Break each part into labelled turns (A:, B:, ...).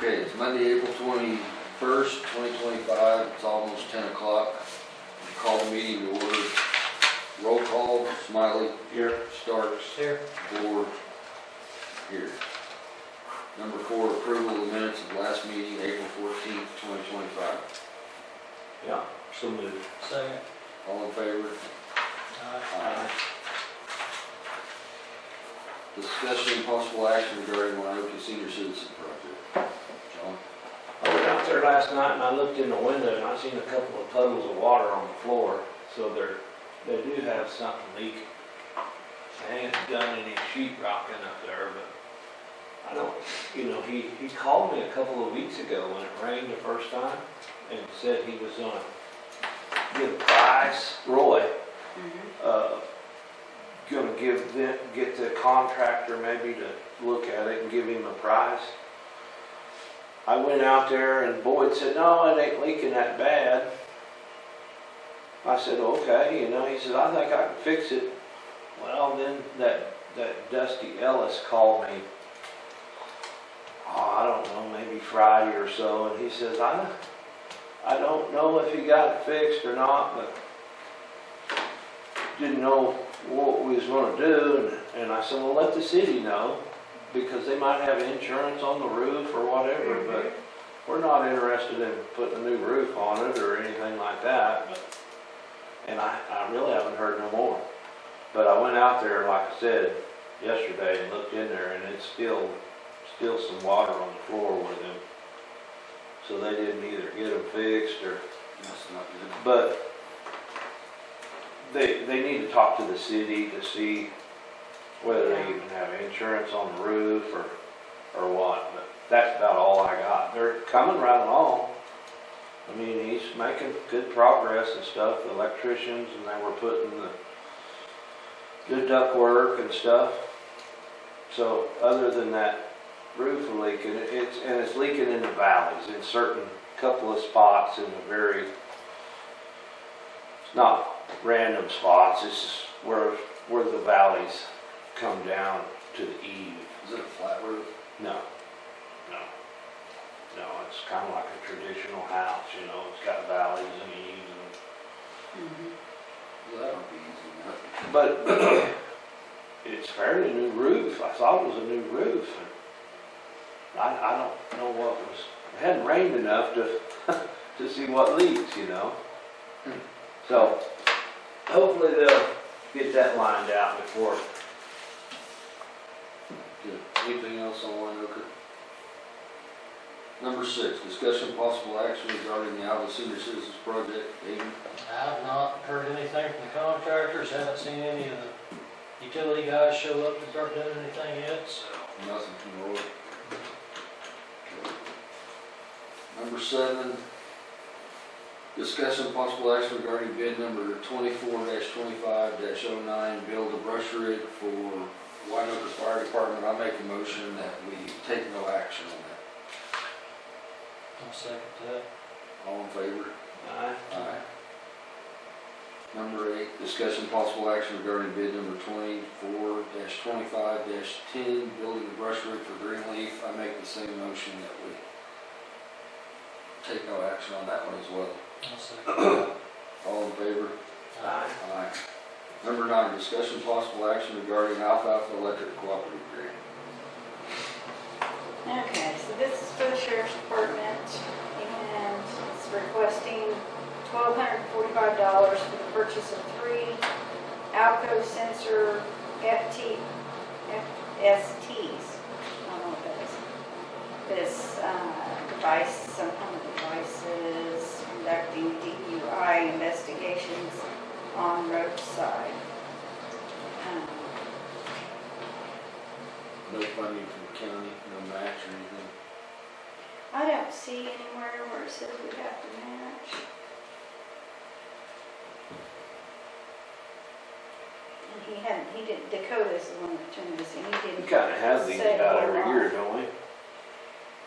A: Okay, it's Monday, April 21st, 2025. It's almost 10 o'clock. Call the meeting to order. Roll call, Smiley. Here. Starks.
B: Here.
A: Board. Here. Number 4, approval of the minutes of last meeting, April 14th, 2025.
C: Yeah, so moved.
B: Second.
A: All in favor?
B: Aye.
A: Discussion and possible action regarding Winoka Senior Citizen Project. John?
C: I went out there last night and I looked in the window and I seen a couple of puddles of water on the floor. So they do have something leaking. They ain't done any sheetrocking up there, but I don't, he called me a couple of weeks ago when it rained the first time and said he was gonna give a price, Roy, gonna get the contractor maybe to look at it and give him a price. I went out there and Boyd said, no, it ain't leaking that bad. I said, okay, he said, I think I can fix it. Well, then that Dusty Ellis called me, I don't know, maybe Friday or so, and he says, I don't know if he got it fixed or not, but didn't know what we was going to do, and I said, well, let the city know, because they might have insurance on the roof or whatever, but we're not interested in putting a new roof on it or anything like that. And I really haven't heard no more. But I went out there, like I said, yesterday and looked in there, and it's still some water on the floor with them. So they didn't either get them fixed or,
A: That's not good.
C: but they need to talk to the city to see whether they even have insurance on the roof or what. But that's about all I got. They're coming right along. I mean, he's making good progress and stuff. The electricians, and they were putting the duct work and stuff. So other than that roof leaking, it's leaking in the valleys in certain couple of spots in the very, not random spots. It's just where the valleys come down to the eave.
A: Is it a flat roof?
C: No, it's kind of like a traditional house, it's got valleys and eaves
A: Well, that would be easy enough.
C: but it's fairly new roof. I thought it was a new roof. I don't know what was, it hadn't rained enough to see what leaks, So hopefully they'll get that lined out before.
A: Good. Anything else on Winoka? Number 6, discussion possible action regarding the Alva Senior Citizens Project. David?
B: I have not heard anything from the contractors, haven't seen any of the utility guys show up to start doing anything yet, so.
A: Nothing from Roy. Number 7, discussion possible action regarding bid number 24-25-09, build a brush rig for Winoka Fire Department. I make a motion that we take no action on that.
B: I'll second that.
A: All in favor?
C: Aye.
A: Aye. Number 8, discussion possible action regarding bid number 24-25-10, building a brush rig for Greenleaf. I make the same motion that we take no action on that one as well.
B: I'll second that.
A: All in favor?
C: Aye.
A: Aye. Number 9, discussion possible action regarding Alfalfa Electric Cooperative Grant.
D: Okay, so this is for the Sheriff's Department, and it's requesting $1,245 for the purchase of 3 Alco sensor FSTs. I don't know what that is. This device, some kind of devices conducting DUI investigations on roadside.
A: No funding from the county, no match or anything.
D: I don't see anywhere where it says we have to match. He didn't, Dakota's the one that turned this in, he
C: We
D: didn't.
C: kind of have these
D: say
C: about
D: how
C: every
D: long.
C: year, don't we?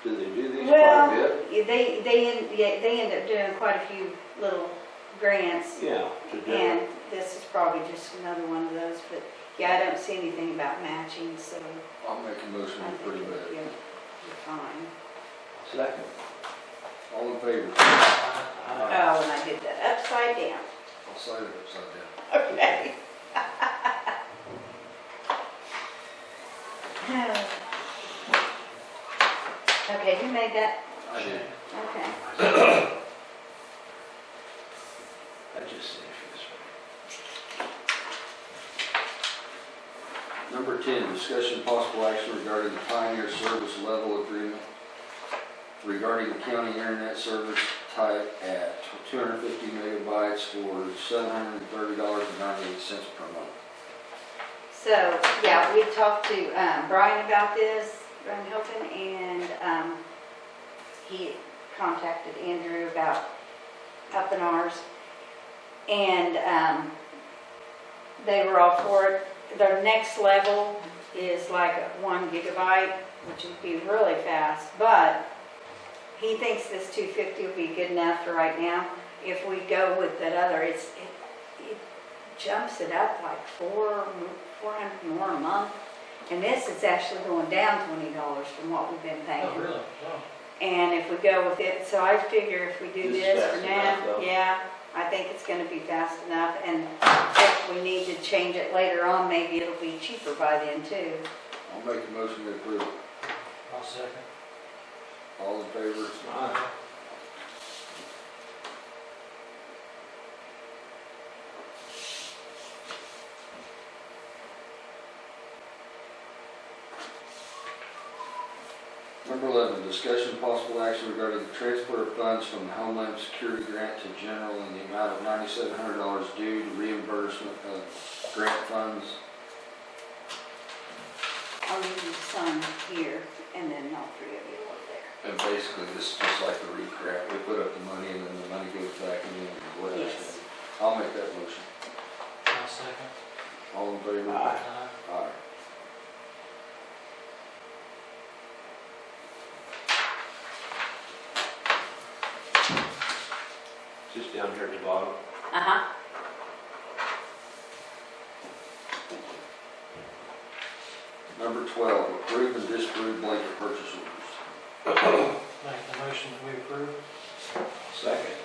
C: Do they do these
D: Well,
C: quite a bit?
D: they end up doing quite a few little grants,
C: Yeah, to do
D: and
C: it.
D: this is probably just another one of those, but yeah, I don't see anything about matching, so
A: I'll make a motion
D: I
A: to
D: think
A: approve that.
D: you're fine.
C: Second.
A: All in favor?
D: Oh, and I did that upside down.
A: I'll sign it upside down.
D: Okay. Okay, who made that?
A: I did.
D: Okay.
C: I just see if it's.
A: Number 10, discussion possible action regarding the Pioneer Service Level Agreement regarding the county internet service type at 250 megabytes for $730.98 per month.
D: So, yeah, we talked to Brian about this, Brian Hilton, and he contacted Andrew about upping ours. And they were all for it. Their next level is like 1 gigabyte, which would be really fast, but he thinks this 250 will be good enough for right now. If we go with that other, it jumps it up like $400 more a month. And this is actually going down $20 from what we've been paying.
B: Oh, really? Wow.
D: And if we go with it, so I figure if we do
C: This is
D: this
C: fast
D: for
C: enough,
D: now,
C: though.
D: yeah, I think it's gonna be fast enough. And if we need to change it later on, maybe it'll be cheaper by then too.
A: I'll make a motion to approve it.
B: I'll second.
A: All in favor?
C: Aye.
A: Number 11, discussion possible action regarding the transfer of funds from the Homeland Security Grant to general in the amount of $9,700 due to reimbursement of grant funds.
D: I'll need you to sign here and then all three of you over there.
A: And basically, this is just like the REAP grant. We put up the money and then the money goes back in the list.
D: Yes.
A: I'll make that motion.
B: I'll second.
A: All in favor?
C: Aye.
A: Aye.
C: Just down here at the bottom.
D: Uh-huh.
A: Number 12, approve and disapprove blanket purchase orders.
B: Make the motion that we approve.
C: Second.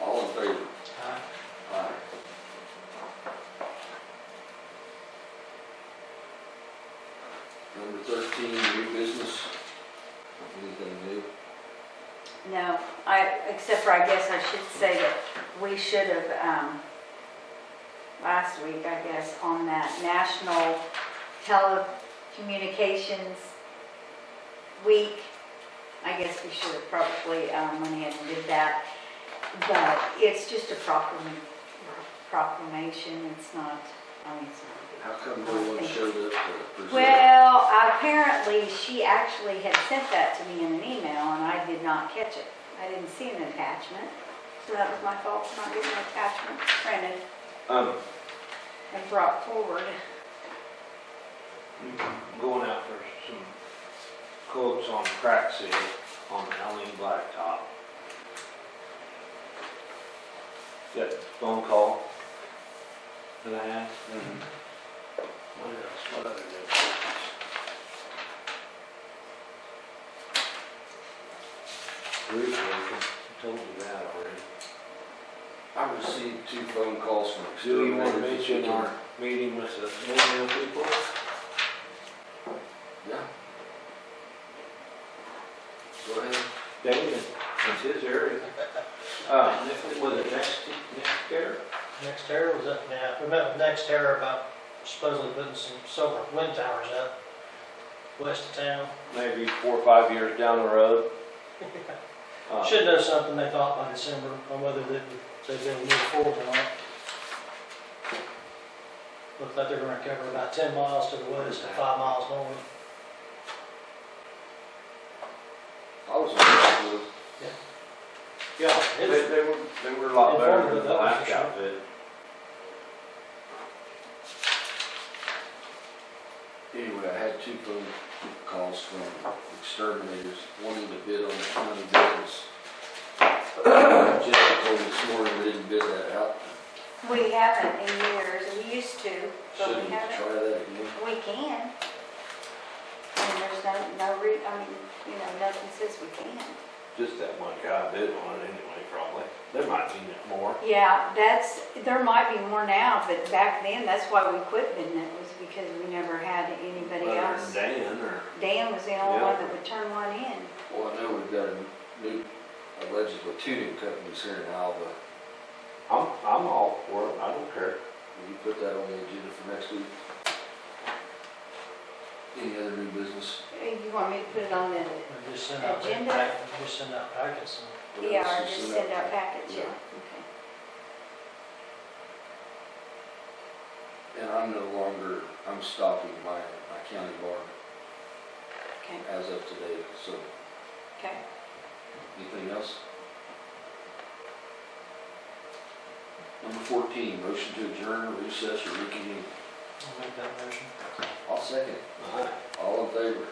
A: All in favor?
B: Aye.
A: Aye. Number 13, new business. Anything new?
D: No, except for I guess I should say that we should have, last week, I guess, on that National Telecommunications Week, I guess we should have probably went ahead and did that. But it's just a proclamation, it's not, I mean, it's not.
A: How come no one showed up to present?
D: Well, apparently she actually had sent that to me in an email and I did not catch it. I didn't see an attachment, so that was my fault for not getting an attachment printed and brought forward.
C: Going out for some quotes on crack seal on the Allen blacktop. That phone call that I had. What else? What other good? Roof leak, I told you that already.
A: I received 2 phone calls from
C: Do you want to
A: exterminators this
C: mention
A: weekend.
C: our meeting with the Millville people?
A: Yeah. Go ahead.
C: David, it's his area. Was it next year?
B: Next Terra was up, yeah, we met with Next Terra about supposedly putting some solar wind towers up west of town.
C: Maybe 4 or 5 years down the road.
B: Should know something they thought by December on whether they'd be able to move forward or not. Looks like they're gonna cover about 10 miles to the west and 5 miles north.
A: I was impressed with it.
C: Yeah, they were a lot better than the last
B: Informative,
C: outfit.
A: Anyway, I had 2 phone calls from exterminators wanting to bid on county business. Jessica told me this morning we didn't bid that out.
D: We haven't in years, we used to, but
A: Shouldn't
D: we
A: we
D: haven't.
A: try that again?
D: We can. And there's nothing says we can't.
C: Just that one guy bid on it anyway, probably. There might be more.
D: Yeah, there might be more now, but back then, that's why we quit bidding it, was because we never had anybody
C: Other
D: else.
C: than Dan or,
D: Dan was the only
C: Yeah.
D: one that would turn one in.
A: Well, I know we've got allegedly two new companies here in Alva.
C: I'm all for it, I don't care.
A: Will you put that on the agenda for next week? Any other new business?
D: You want me to put it on the,
B: Or just send out,
D: Agenda?
B: just send out packets and
A: What
D: yeah,
A: else
D: or
A: is
D: just
A: in
D: send
A: that?
D: out packets, yeah,
A: Yeah.
D: okay.
A: And I'm stopping my county barn
D: Okay,
A: as of today, so
D: okay.
A: anything else? Number 14, motion to adjourn, recess, or reconvene.
B: I'll make that motion.
A: I'll second.
C: All right.
A: All in favor?